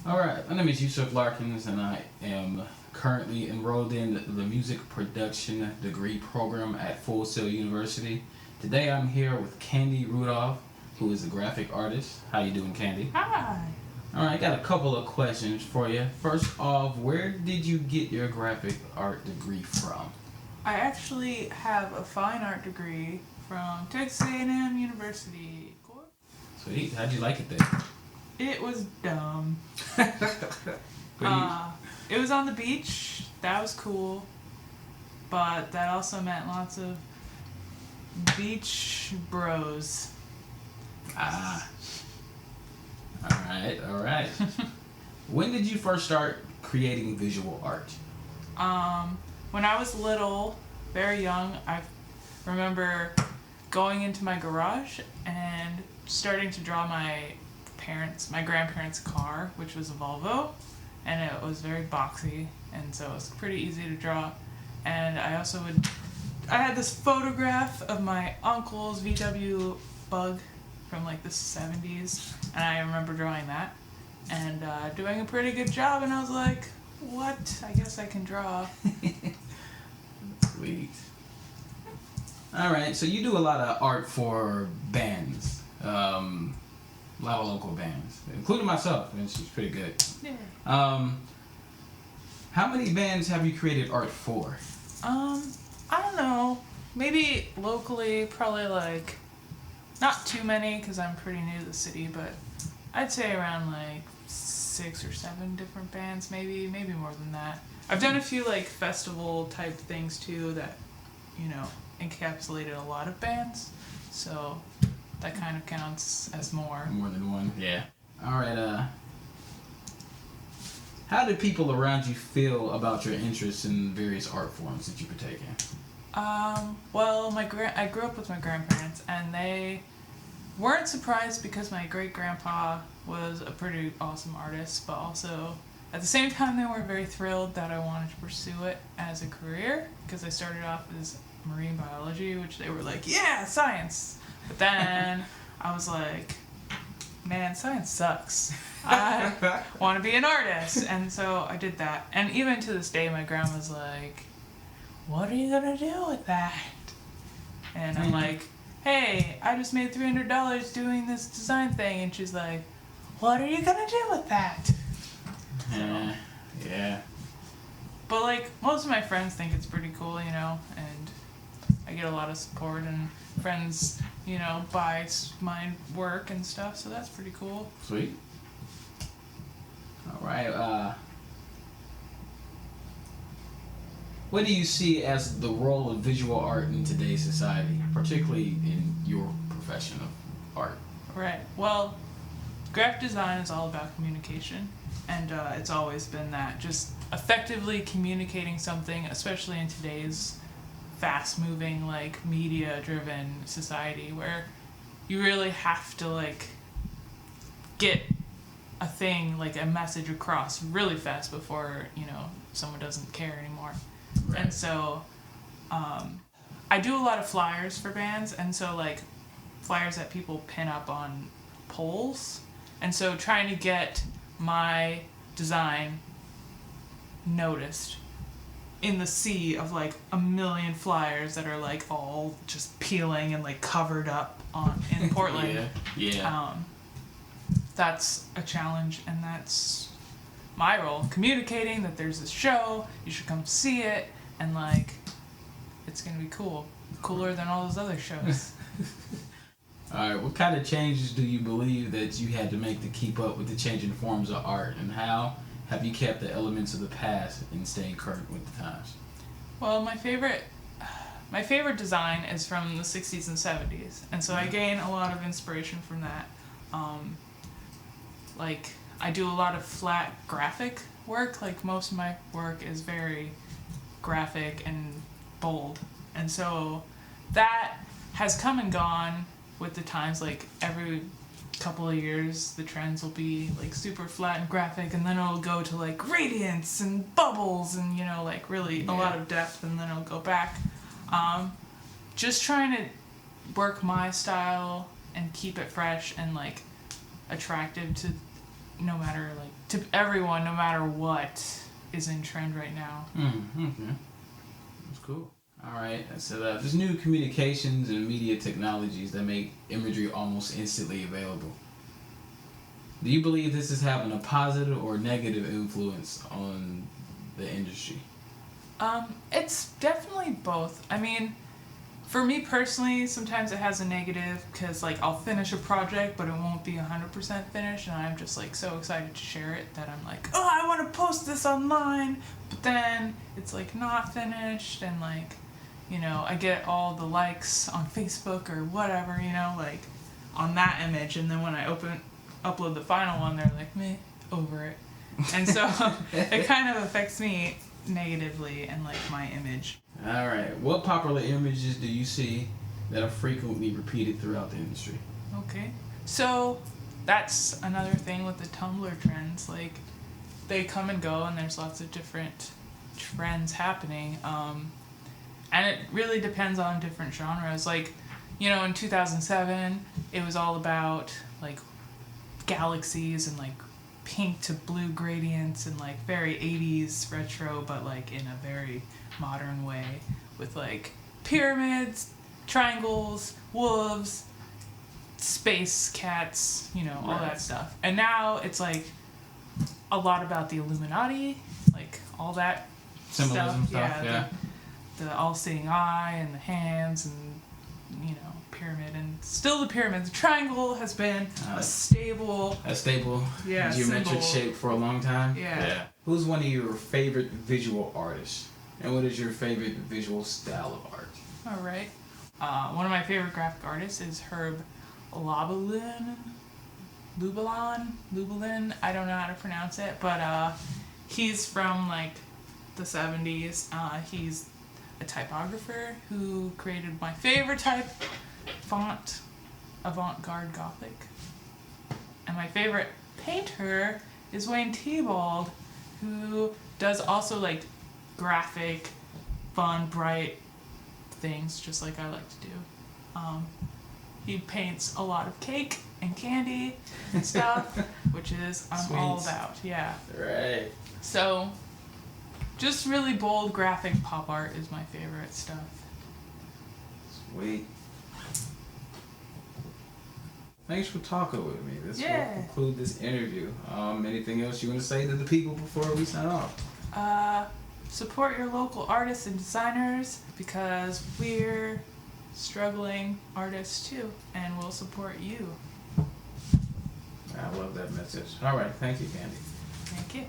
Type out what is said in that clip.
Alright, my name is Yusuf Larkins and I am currently enrolled in the music production degree program at Full Sail University. Today I'm here with Candy Rudolph, who is a graphic artist. How you doing, Candy? Hi. Alright, I got a couple of questions for you. First off, where did you get your graphic art degree from? I actually have a fine art degree from Texas A&M University. Sweet. How'd you like it there? It was dumb. What It was on the beach. That was cool. But that also meant lots of beach bros. Alright. When did you first start creating visual art? When I was little, very young, I remember going into my garage and starting to draw my grandparents' car, which was a Volvo, and it was very boxy, and so it was pretty easy to draw. And I had this photograph of my uncle's VW Bug from like the 70s, and I remember drawing that and doing a pretty good job, and I was like, what? I guess I can draw. Sweet. Alright, so you do a lot of art for bands. A lot of local bands, including myself, and she's pretty good. Yeah. How many bands have you created art for? I don't know. Maybe locally, probably like, not too many because I'm pretty new to the city, but I'd say around like 6 or 7 different bands, maybe more than that. I've done a few like festival type things too that, encapsulated a lot of bands, so that kind of counts as more. More than one, yeah. Alright, how do people around you feel about your interests in various art forms that you partake in? Well, I grew up with my grandparents, and they weren't surprised because my great-grandpa was a pretty awesome artist, but also at the same time they were very thrilled that I wanted to pursue it as a career, because I started off as marine biology, which they were like, yeah, science! But then I was like, man, science sucks. I want to be an artist. And so I did that. And even to this day, my grandma's like, what are you going to do with that? And I'm like, hey, I just made $300 doing this design thing. And she's like, what are you going to do with that? Yeah. But like, most of my friends think it's pretty cool, and I get a lot of support, and friends, buy my work and stuff, so that's pretty cool. Sweet. Alright, what do you see as the role of visual art in today's society, particularly in your profession of art? Right. Well, graphic design is all about communication, and it's always been that. Just effectively communicating something, especially in today's fast-moving, like, media-driven society where you really have to, like, get a thing, like a message across really fast before, someone doesn't care anymore. Right. And so I do a lot of flyers for bands, and so, like, flyers that people pin up on poles. And so trying to get my design noticed in the sea of like a million flyers that are like all just peeling and like covered up in Portland. Yeah. That's a challenge, and that's my role. Communicating that there's this show, you should come see it, and like, it's gonna be cool. Cooler than all those other shows. Alright, what kind of changes do you believe that you had to make to keep up with the changing forms of art, and how have you kept the elements of the past and staying current with the times? Well, my favorite design is from the 60s and 70s, and so I gain a lot of inspiration from that. Like, I do a lot of flat graphic work. Like, most of my work is very graphic and bold, and so that has come and gone with the times. Like, every couple of years the trends will be like super flat and graphic, and then it'll go to like radiance and bubbles and like really a lot of depth, and then it'll go back. Just trying to work my style and keep it fresh and like attractive to no matter like to everyone, no matter what is in trend right now. Okay. That's cool. All right. So there's new communications and media technologies that make imagery almost instantly available. Do you believe this is having a positive or negative influence on the industry? It's definitely both. I mean, for me personally, sometimes it has a negative because like I'll finish a project, but it won't be 100% finished, and I'm just like so excited to share it that I'm like, oh, I want to post this online, but then it's like not finished, and like, you know, I get all the likes on Facebook or whatever, you know, like on that image, and then when I upload the final one, they're like, meh, over it, and so it kind of affects me negatively and like my image. All right. What popular images do you see that are frequently repeated throughout the industry? Okay. So that's another thing with the Tumblr trends. Like, they come and go, and there's lots of different trends happening. And it really depends on different genres. Like, you know, in 2007, it was all about, like, galaxies and, like, pink to blue gradients and, like, very 80s retro, but, like, in a very modern way with, like, pyramids, triangles, wolves, space cats, you know, all that stuff. And now it's like a lot about the Illuminati, like all that Symbolism stuff, yeah. The all-seeing eye and the hands and, you know, pyramid, and still the pyramid. The triangle has been a stable geometric symbol. shape for a long time. Yeah. Who's one of your favorite visual artists, and what is your favorite visual style of art? All right. One of my favorite graphic artists is Herb Lubalin. I don't know how to pronounce it, but he's from like the 70s. He's a typographer who created my favorite type font, avant-garde Gothic. And my favorite painter is Wayne Thibault, who does also like graphic, fun, bright things, just like I like to do. He paints a lot of cake and candy and stuff, which is I'm all about. Yeah. Right. So, just really bold graphic pop art is my favorite stuff. Sweet. Thanks for talking with me. This will conclude this interview. Anything else you want to say to the people before we sign off? Support your local artists and designers because we're struggling artists too, and we'll support you. I love that message. All right. Thank you, Candy. Thank you.